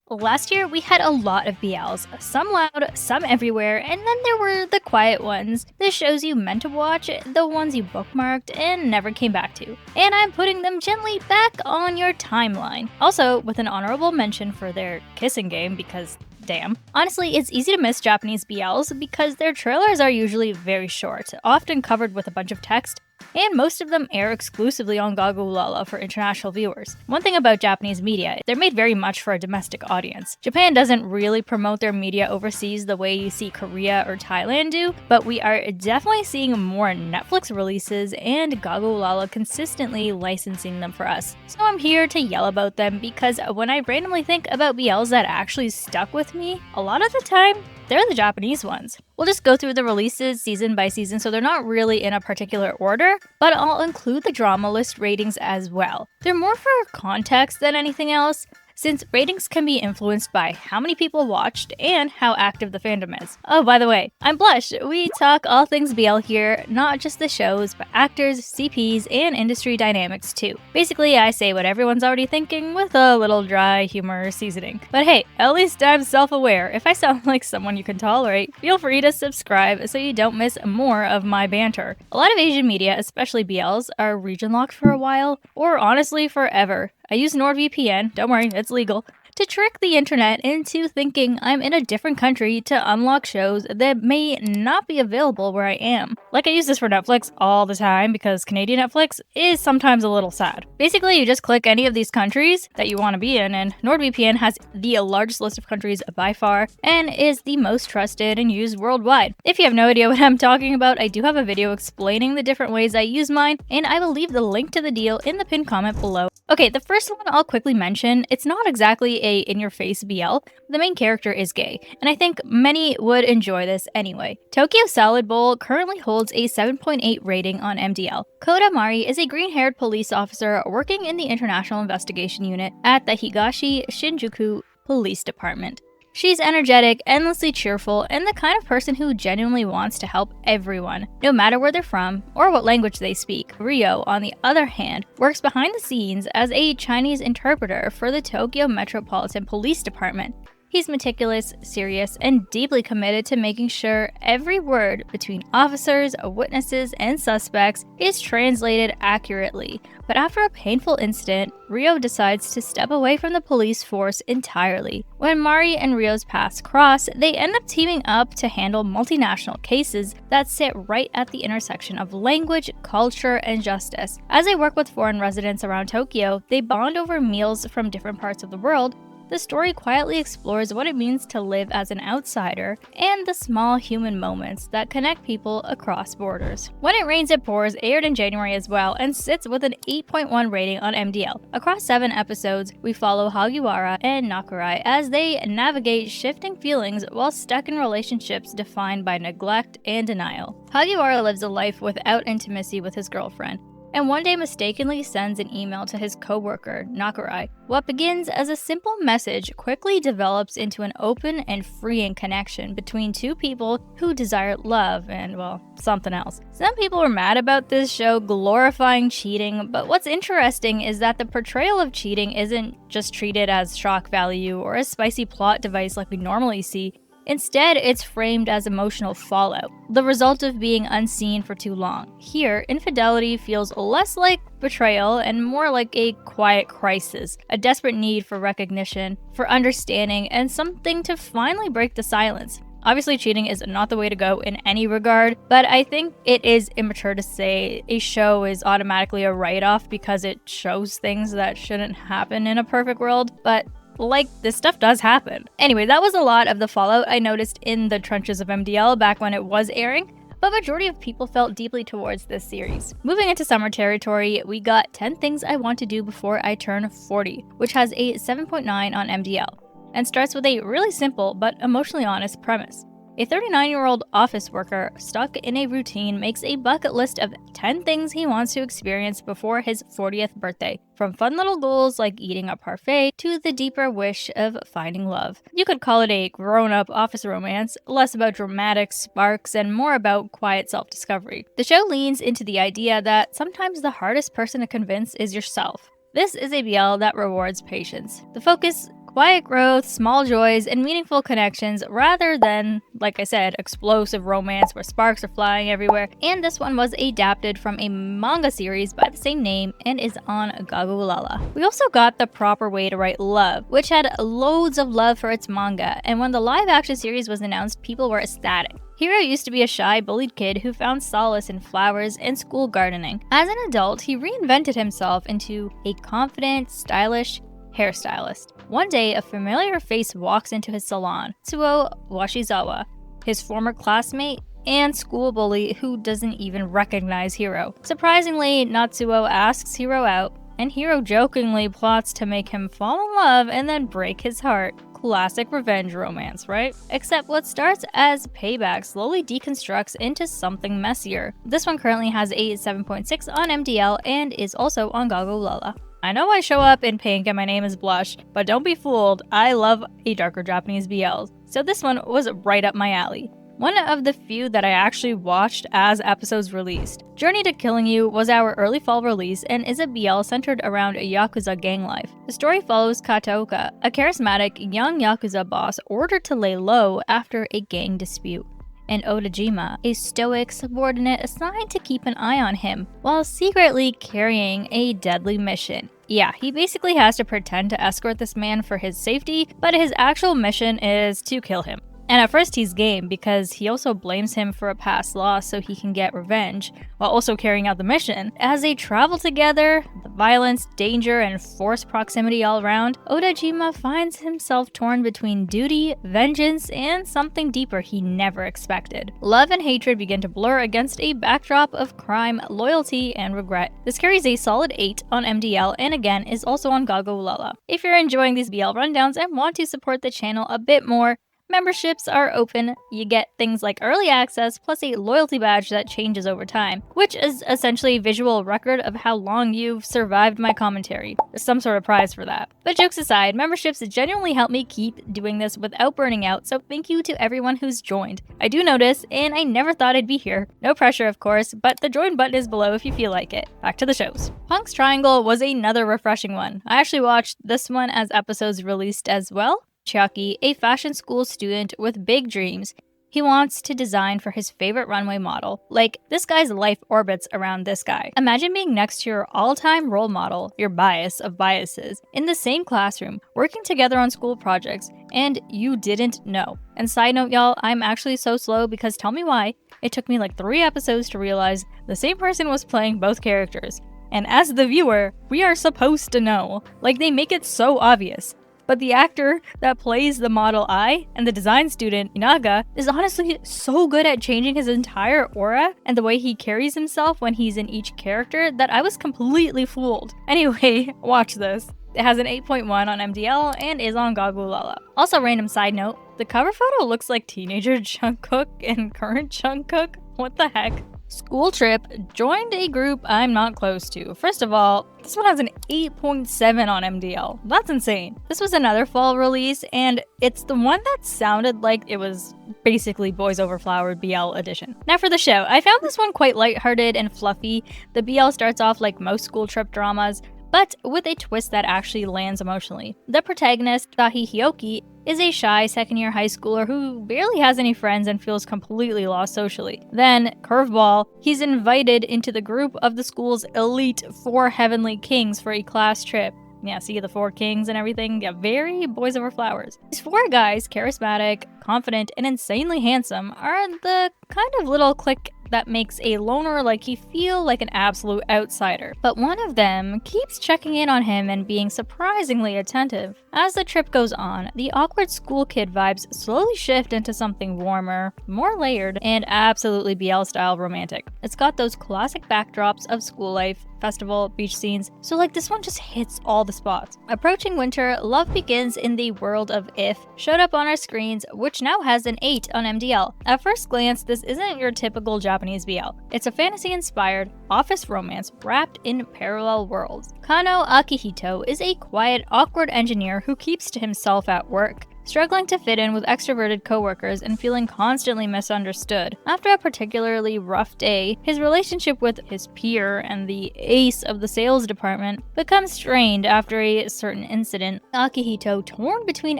Last year, we had a lot of BLs, some loud, some everywhere, and then there were the quiet ones, the shows you meant to watch, the ones you bookmarked and never came back to. And I'm putting them gently back on your timeline. Also, with an honorable mention for their kissing game because damn. Honestly, it's easy to miss Japanese BLs because their trailers are usually very short, often covered with a bunch of text, and most of them air exclusively on Gagu for international viewers. One thing about Japanese media, they're made very much for a domestic audience. Japan doesn't really promote their media overseas the way you see Korea or Thailand do, but we are definitely seeing more Netflix releases and Gagu consistently licensing them for us. So I'm here to yell about them because when I randomly think about BLs that actually stuck with me, a lot of the time, they're the Japanese ones. We'll just go through the releases season by season, so they're not really in a particular order, but I'll include the drama list ratings as well. They're more for context than anything else, since ratings can be influenced by how many people watched and how active the fandom is. Oh, by the way, I'm Blush. We talk all things BL here, not just the shows, but actors, CPs, and industry dynamics too. Basically, I say what everyone's already thinking with a little dry humor seasoning. But hey, at least I'm self-aware. If I sound like someone you can tolerate, feel free to subscribe so you don't miss more of my banter. A lot of Asian media, especially BLs, are region locked for a while, or honestly forever. I use NordVPN, don't worry, it's legal, to trick the internet into thinking I'm in a different country to unlock shows that may not be available where I am. Like I use this for Netflix all the time because Canadian Netflix is sometimes a little sad. Basically, you just click any of these countries that you want to be in, and NordVPN has the largest list of countries by far and is the most trusted and used worldwide. If you have no idea what I'm talking about, I do have a video explaining the different ways I use mine, and I will leave the link to the deal in the pinned comment below. Okay, the first one I'll quickly mention, it's not exactly a in-your-face BL. The main character is gay, and I think many would enjoy this anyway. Tokyo Salad Bowl currently holds a 7.8 rating on MDL. Koda Mari is a green-haired police officer working in the International Investigation Unit at the Higashi Shinjuku Police Department. She's energetic, endlessly cheerful, and the kind of person who genuinely wants to help everyone, no matter where they're from or what language they speak. Ryo, on the other hand, works behind the scenes as a Chinese interpreter for the Tokyo Metropolitan Police Department. He's meticulous, serious, and deeply committed to making sure every word between officers, witnesses, and suspects is translated accurately. But after a painful incident, Ryo decides to step away from the police force entirely. When Mari and Ryo's paths cross, they end up teaming up to handle multinational cases that sit right at the intersection of language, culture, and justice. As they work with foreign residents around Tokyo, they bond over meals from different parts of the world. The story quietly explores what it means to live as an outsider and the small human moments that connect people across borders. When It Rains It Pours aired in January as well and sits with an 8.1 rating on MDL. Across 7 episodes, we follow Hagiwara and Nakurai as they navigate shifting feelings while stuck in relationships defined by neglect and denial. Hagiwara lives a life without intimacy with his girlfriend, and one day mistakenly sends an email to his co-worker, Nakurai. What begins as a simple message quickly develops into an open and freeing connection between two people who desire love and, well, something else. Some people were mad about this show glorifying cheating, but what's interesting is that the portrayal of cheating isn't just treated as shock value or a spicy plot device like we normally see. Instead, it's framed as emotional fallout, the result of being unseen for too long. Here, infidelity feels less like betrayal and more like a quiet crisis, a desperate need for recognition, for understanding, and something to finally break the silence. Obviously, cheating is not the way to go in any regard, but I think it is immature to say a show is automatically a write-off because it shows things that shouldn't happen in a perfect world, but like, this stuff does happen. Anyway, that was a lot of the fallout I noticed in the trenches of MDL back when it was airing, but majority of people felt deeply towards this series. Moving into summer territory, we got 10 Things I Want to Do Before I Turn 40, which has a 7.9 on MDL, and starts with a really simple but emotionally honest premise. A 39-year-old office worker stuck in a routine makes a bucket list of 10 things he wants to experience before his 40th birthday, from fun little goals like eating a parfait to the deeper wish of finding love. You could call it a grown-up office romance, less about dramatic sparks and more about quiet self-discovery. The show leans into the idea that sometimes the hardest person to convince is yourself. This is a BL that rewards patience. The focus quiet growth, small joys, and meaningful connections rather than, like I said, explosive romance where sparks are flying everywhere. And this one was adapted from a manga series by the same name and is on Gagulala. We also got The Proper Way to Write Love, which had loads of love for its manga, and when the live-action series was announced, people were ecstatic. Hiro used to be a shy, bullied kid who found solace in flowers and school gardening. As an adult, he reinvented himself into a confident, stylish hairstylist. One day, a familiar face walks into his salon, Tsuo Washizawa, his former classmate and school bully who doesn't even recognize Hiro. Surprisingly, Natsuo asks Hiro out, and Hiro jokingly plots to make him fall in love and then break his heart. Classic revenge romance, right? Except what starts as payback slowly deconstructs into something messier. This one currently has a 7.6 on MDL and is also on Gagulala. I know I show up in pink and my name is Blush, but don't be fooled, I love a darker Japanese BLs. So this one was right up my alley. One of the few that I actually watched as episodes released. Journey to Killing You was our early fall release and is a BL centered around a Yakuza gang life. The story follows Kataoka, a charismatic young Yakuza boss ordered to lay low after a gang dispute, and Odajima, a stoic subordinate assigned to keep an eye on him while secretly carrying a deadly mission. Yeah, he basically has to pretend to escort this man for his safety, but his actual mission is to kill him. And at first he's game because he also blames him for a past loss so he can get revenge, while also carrying out the mission. As they travel together, the violence, danger, and forced proximity all around, Odajima finds himself torn between duty, vengeance, and something deeper he never expected. Love and hatred begin to blur against a backdrop of crime, loyalty, and regret. This carries a solid 8 on MDL and again is also on Gagulala. If you're enjoying these BL rundowns and want to support the channel a bit more, memberships are open. You get things like early access plus a loyalty badge that changes over time, which is essentially a visual record of how long you've survived my commentary. There's some sort of prize for that. But jokes aside, memberships genuinely help me keep doing this without burning out, so thank you to everyone who's joined. I do notice, and I never thought I'd be here. No pressure, of course, but the join button is below if you feel like it. Back to the shows. Punk's Triangle was another refreshing one. I actually watched this one as episodes released as well. Chucky, a fashion school student with big dreams, he wants to design for his favorite runway model. Like, this guy's life orbits around this guy. Imagine being next to your all-time role model, your bias of biases, in the same classroom, working together on school projects, and you didn't know. And side note, y'all, I'm actually so slow because tell me why. It took me like 3 episodes to realize the same person was playing both characters. And as the viewer, we are supposed to know. Like, they make it so obvious. But the actor that plays the model Ai and the design student Inaga is honestly so good at changing his entire aura and the way he carries himself when he's in each character that I was completely fooled. Anyway, watch this. It has an 8.1 on MDL and is on Gagulala. Also, random side note, the cover photo looks like teenager Jungkook and current Jungkook. What the heck? School Trip joined a group I'm not close to. First of all, this one has an 8.7 on MDL. That's insane. This was another fall release, and it's the one that sounded like it was basically Boys Over Flower BL edition. Now for the show, I found this one quite lighthearted and fluffy. The BL starts off like most school trip dramas, but with a twist that actually lands emotionally. The protagonist, Tahi Hioki, is a shy second-year high schooler who barely has any friends and feels completely lost socially. Then, curveball, he's invited into the group of the school's elite 4 heavenly kings for a class trip. Yeah, see the 4 kings and everything? Yeah, very Boys Over Flowers. These 4 guys, charismatic, confident, and insanely handsome, are the kind of little clique that makes a loner like he feel like an absolute outsider. But one of them keeps checking in on him and being surprisingly attentive. As the trip goes on, the awkward school kid vibes slowly shift into something warmer, more layered, and absolutely BL-style romantic. It's got those classic backdrops of school life, festival, beach scenes, so like this one just hits all the spots. Approaching winter, love begins in the world of If showed up on our screens, which now has an 8 on MDL. At first glance, this isn't your typical Japanese BL. It's a fantasy-inspired office romance wrapped in parallel worlds. Kano Akihito is a quiet, awkward engineer who keeps to himself at work. struggling to fit in with extroverted coworkers and feeling constantly misunderstood. After a particularly rough day, his relationship with his peer and the ace of the sales department becomes strained after a certain incident. Akihito, torn between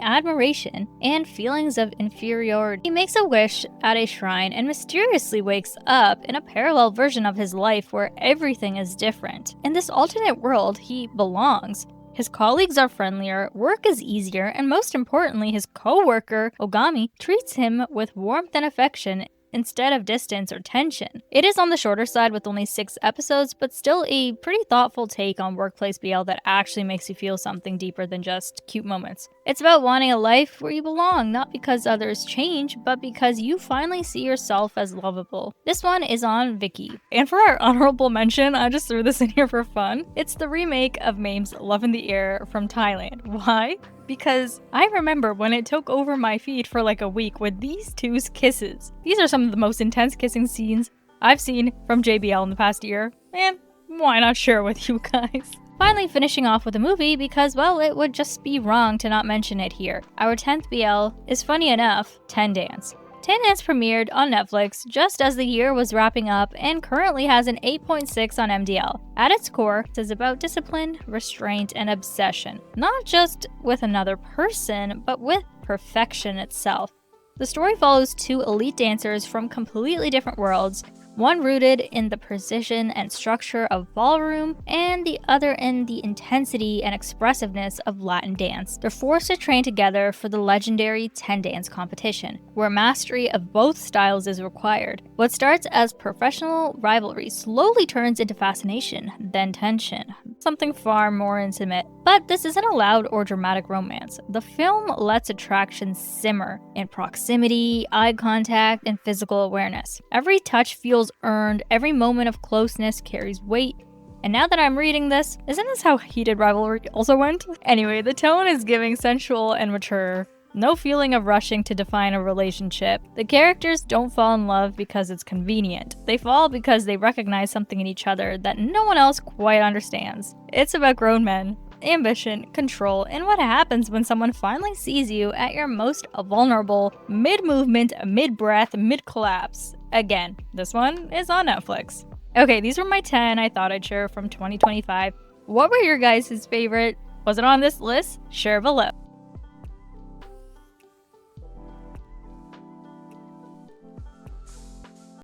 admiration and feelings of inferiority, he makes a wish at a shrine and mysteriously wakes up in a parallel version of his life where everything is different. In this alternate world, he belongs. His colleagues are friendlier, work is easier, and most importantly, his co-worker, Ogami, treats him with warmth and affection instead of distance or tension. It is on the shorter side with only 6 episodes, but still a pretty thoughtful take on workplace BL that actually makes you feel something deeper than just cute moments. It's about wanting a life where you belong, not because others change, but because you finally see yourself as lovable. This one is on Viki. And for our honorable mention, I just threw this in here for fun. It's the remake of Mame's Love in the Air from Thailand. Why? Because I remember when it took over my feed for like a week with these two's kisses. These are some of the most intense kissing scenes I've seen from JBL in the past year, and why not share with you guys? Finally finishing off with a movie because, well, it would just be wrong to not mention it here. Our 10th BL is, funny enough, Ten Dance. Ten Dance premiered on Netflix just as the year was wrapping up and currently has an 8.6 on MDL. At its core, it is about discipline, restraint, and obsession. Not just with another person, but with perfection itself. The story follows 2 elite dancers from completely different worlds, one rooted in the precision and structure of ballroom, and the other in the intensity and expressiveness of Latin dance. They're forced to train together for the legendary Ten Dance competition, where mastery of both styles is required. What starts as professional rivalry slowly turns into fascination, then tension, something far more intimate. But this isn't a loud or dramatic romance. The film lets attraction simmer in proximity, eye contact, and physical awareness. Every touch feels earned, every moment of closeness carries weight. And now that I'm reading this, isn't this how heated rivalry also went? Anyway, the tone is giving sensual and mature. No feeling of rushing to define a relationship. The characters don't fall in love because it's convenient. They fall because they recognize something in each other that no one else quite understands. It's about grown men, ambition, control, and what happens when someone finally sees you at your most vulnerable, mid-movement, mid-breath, mid-collapse. Again, this one is on Netflix. Okay, these were my 10 I thought I'd share from 2025. What were your guys' favorite? Was it on this list? Share below.